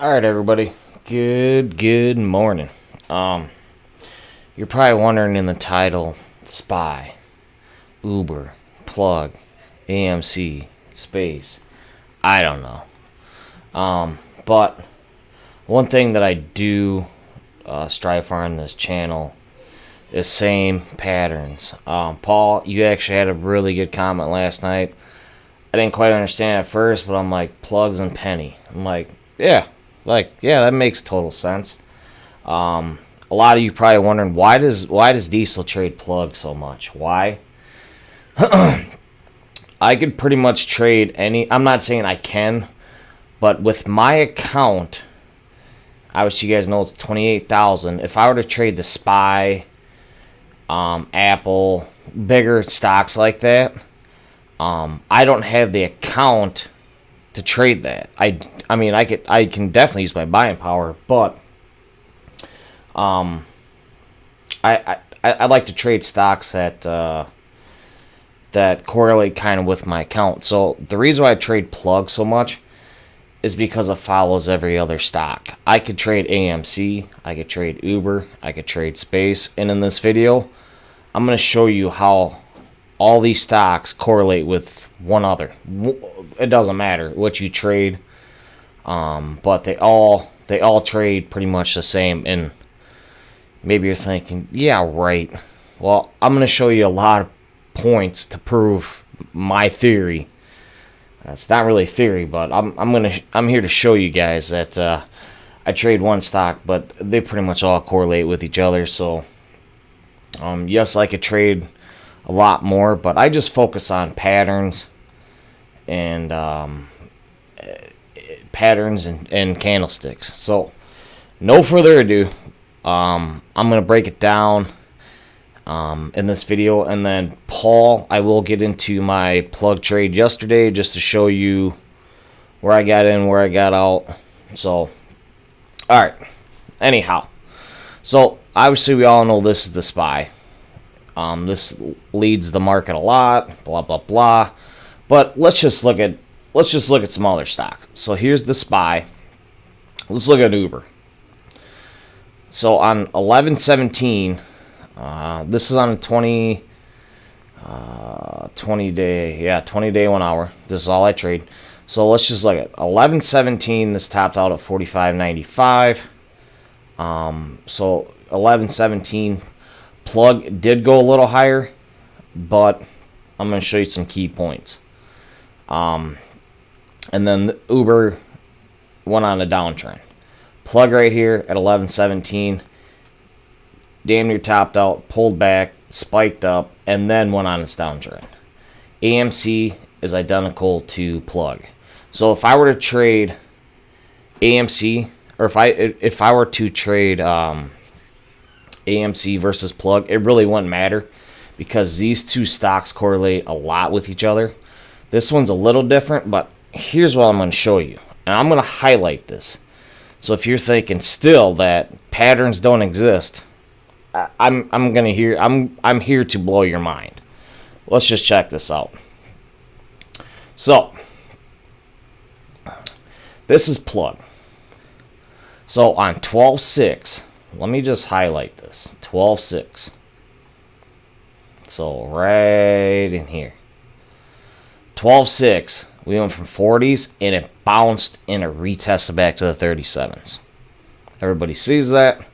Alright, everybody. Good morning. You're probably wondering in the title, SPY, Uber, Plug, AMC, Space. I don't know. But one thing that I do strive for on this channel is same patterns. Paul, you actually had a really good comment last night. I didn't quite understand at first, but I'm like, plugs and penny. I'm like, yeah, that makes total sense. A lot of you probably wondering why does diesel trade plug so much? Why? I could pretty much trade any. I'm not saying I can, but with my account, obviously you guys know it's 28,000. If I were to trade the SPY, Apple, bigger stocks like that, I don't have the account to trade that. I mean I can definitely use my buying power, but I like to trade stocks that correlate kind of with my account. So the reason why I trade plug so much is because it follows every other stock. I could trade AMC, I could trade Uber, I could trade Space, and in this video I'm going to show you how all these stocks correlate with one other. It doesn't matter what you trade, but they all trade pretty much the same. And maybe you're thinking, yeah, right. Well, I'm going to show you a lot of points to prove my theory. It's not really theory, but I'm here to show you guys that I trade one stock, but they pretty much all correlate with each other. So yes, I could trade a lot more, but I just focus on patterns and candlesticks. So no further ado, I'm gonna break it down in this video, and then Paul, I will get into my plug trade yesterday just to show you where I got in, where I got out. So alright, anyhow, so obviously we all know this is the SPY. This leads the market a lot, blah blah blah. But let's just look at some other stocks. So here's the SPY. Let's look at Uber. So on 11/17, this is on a 20 day 1 hour. This is all I trade. So let's just look at 11/17. This topped out at 45.95. So 11/17. Plug did go a little higher, but I'm going to show you some key points. And then the Uber went on a downtrend. Plug right here at 11/17, damn near topped out, pulled back, spiked up, and then went on its downtrend. AMC is identical to Plug. So if I were to trade AMC, or if I were to trade AMC versus Plug, it really wouldn't matter because these two stocks correlate a lot with each other. This one's a little different, but here's what I'm going to show you, and I'm going to highlight this. So if you're thinking still that patterns don't exist, I'm here to blow your mind. Let's just check this out. So this is Plug. So on 12/6. Let me just highlight this. 12/6. So right in here. 12/6. We went from 40s and it bounced and it retested back to the 37s. Everybody sees that.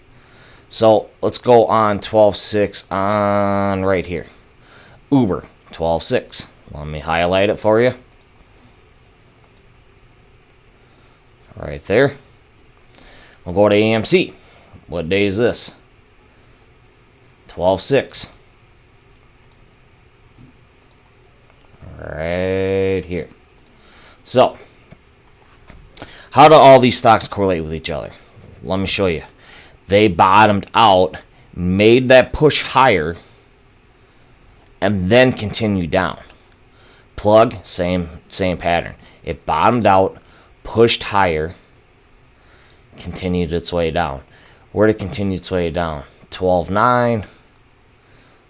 So let's go on 12/6 on right here. Uber. 12/6. Let me highlight it for you. Right there. We'll go to AMC. What day is this? 12/6. Right here. So, how do all these stocks correlate with each other? Let me show you. They bottomed out, made that push higher, and then continued down. Plug, same pattern. It bottomed out, pushed higher, continued its way down. Where did it continue its way down? 12/9.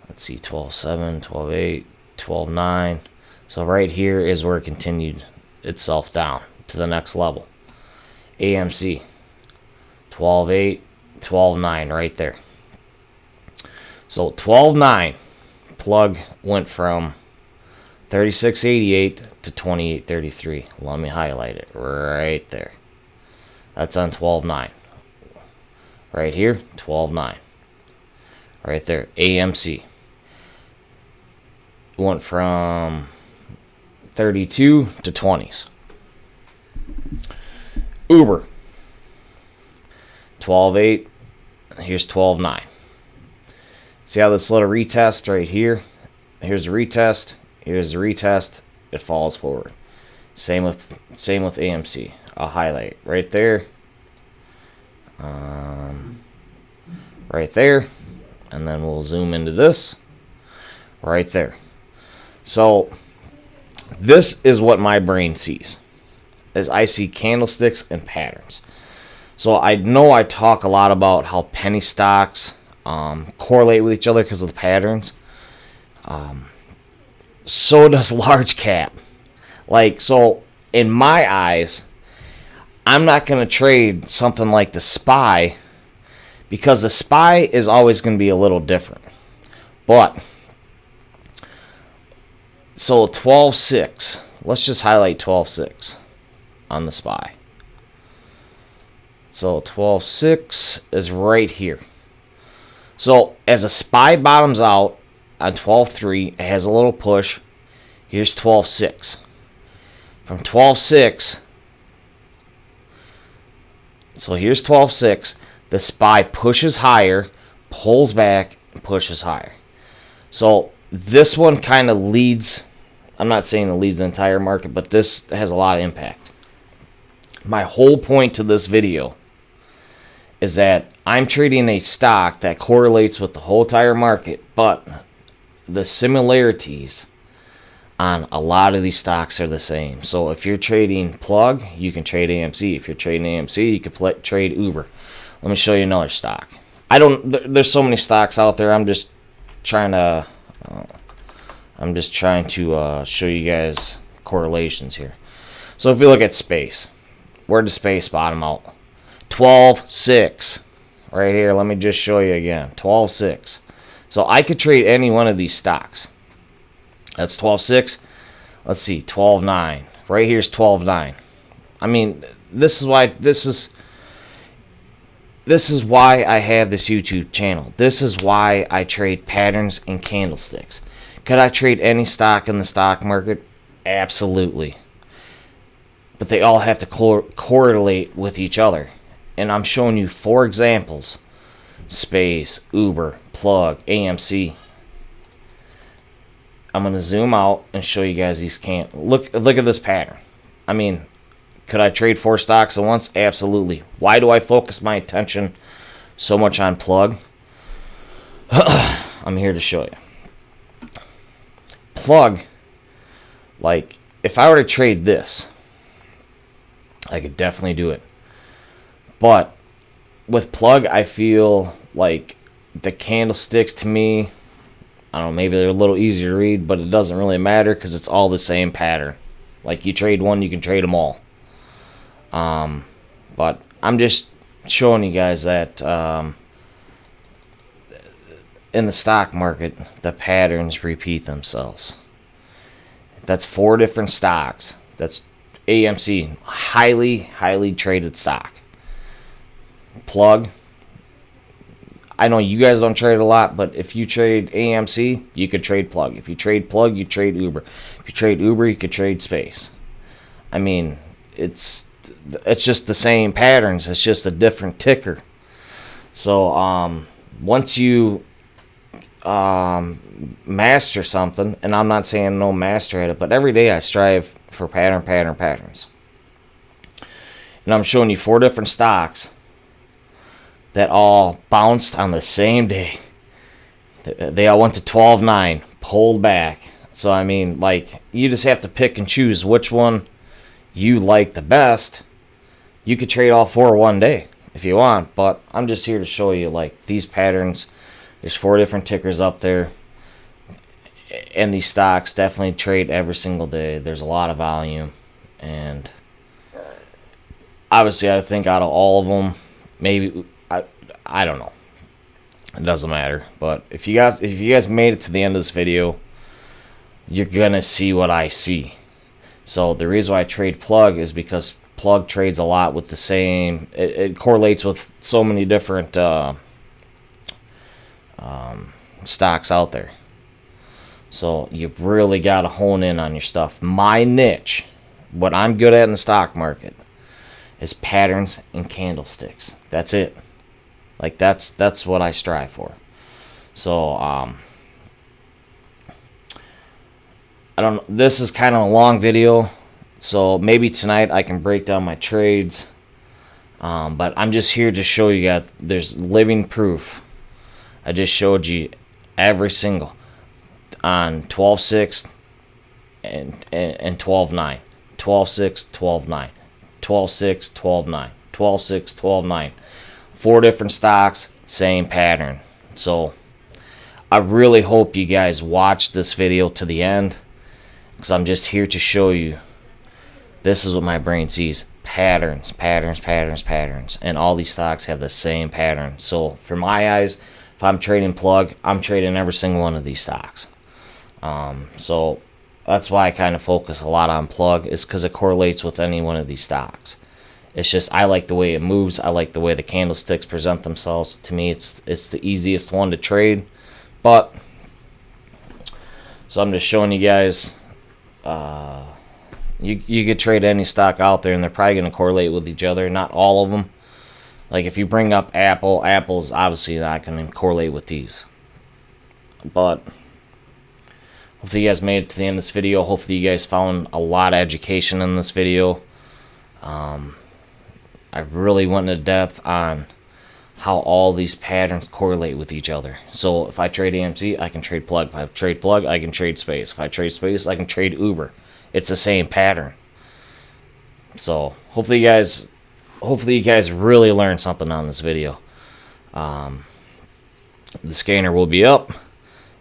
Let's see, 12/7, 12/8, 12/9. So right here is where it continued itself down to the next level. AMC 12.8, 12.9 right there. So 12.9 plug went from 36.88 to 28.33. Let me highlight it right there. That's on 12.9. Right here, 12.9. Right there, AMC went from 32 to 20s. Uber 12.8. Here's 12.9. See how this little retest right here? Here's the retest. Here's the retest. It falls forward. Same with AMC. I'll highlight right there. Right there. And then we'll zoom into this. Right there. So this is what my brain sees. As I see candlesticks and patterns. So I know I talk a lot about how penny stocks correlate with each other because of the patterns. So does large cap. Like, so in my eyes, I'm not going to trade something like the SPY because the SPY is always going to be a little different. But, so 12.6. Let's just highlight 12.6 on the SPY. So 12.6 is right here. So as a SPY bottoms out on 12.3, it has a little push. Here's 12.6. From 12.6, so here's 12.6. The SPY pushes higher, pulls back, and pushes higher. So this one kind of leads. I'm not saying it leads the entire market, but this has a lot of impact. My whole point to this video is that I'm trading a stock that correlates with the whole entire market, but the similarities on a lot of these stocks are the same. So if you're trading Plug, you can trade AMC. If you're trading AMC, you can trade Uber. Let me show you another stock. There's so many stocks out there. I'm just trying to show you guys correlations here. So if you look at space, where does space bottom out? 12.6 right here. Let me just show you again. 12.6. So I could trade any one of these stocks. That's 12.6. Let's see, 12.9. Right here's 12.9. I mean, this is why I have this YouTube channel. This is why I trade patterns and candlesticks. Could I trade any stock in the stock market? Absolutely. But they all have to correlate with each other. And I'm showing you 4 examples. Space, Uber, Plug, AMC. I'm going to zoom out and show you guys these look at this pattern. I mean, could I trade 4 stocks at once? Absolutely. Why do I focus my attention so much on Plug? I'm here to show you. Plug, like, if I were to trade this, I could definitely do it. But with Plug, I feel like the candlesticks to me, I don't know, maybe they're a little easier to read, but it doesn't really matter because it's all the same pattern. Like, you trade one, you can trade them all. But I'm just showing you guys that in the stock market, the patterns repeat themselves. That's 4 different stocks. That's AMC, highly traded stock. Plug, I know you guys don't trade a lot, but if you trade AMC, you could trade Plug. If you trade Plug, you trade Uber. If you trade Uber, you could trade Space. I mean, it's just the same patterns. It's just a different ticker. So once you master something, and I'm not saying no master at it, but every day I strive for patterns. And I'm showing you 4 different stocks that all bounced on the same day. They all went to 12.9, pulled back. So, I mean, like, you just have to pick and choose which one you like the best. You could trade all 4 one day if you want, but I'm just here to show you, like, these patterns. There's 4 different tickers up there, and these stocks definitely trade every single day. There's a lot of volume, and Obviously, I think out of all of them, maybe I don't know. It doesn't matter. But if you guys made it to the end of this video, you're gonna see what I see. So the reason why I trade plug is because plug trades a lot with the same. It correlates with so many different stocks out there. So you've really got to hone in on your stuff. My niche, what I'm good at in the stock market, is patterns and candlesticks. That's it. Like that's what I strive for. So I don't. This is kind of a long video, so maybe tonight I can break down my trades. But I'm just here to show you guys. There's living proof. I just showed you every single on 12.6 and 12.9, 12.6, 12.9, 12.6, 12.9, 12.6, 12.9. 4 different stocks, same pattern. So I really hope you guys watch this video to the end, because I'm just here to show you this is what my brain sees. Patterns, patterns, patterns, patterns. And all these stocks have the same pattern. So for my eyes, if I'm trading plug, I'm trading every single one of these stocks. So that's why I kind of focus a lot on plug, is because it correlates with any one of these stocks. It's just I like the way it moves. I like the way the candlesticks present themselves. To me, it's the easiest one to trade. But so I'm just showing you guys. You could trade any stock out there, and they're probably going to correlate with each other. Not all of them. Like if you bring up Apple, Apple's obviously not going to correlate with these. But hopefully you guys made it to the end of this video. Hopefully you guys found a lot of education in this video. I really went into depth on how all these patterns correlate with each other. So if I trade AMC, I can trade plug. If I trade plug, I can trade space. If I trade space, I can trade Uber. It's the same pattern. So hopefully you guys really learned something on this video. The scanner will be up.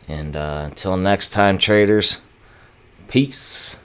And until next time, traders, peace.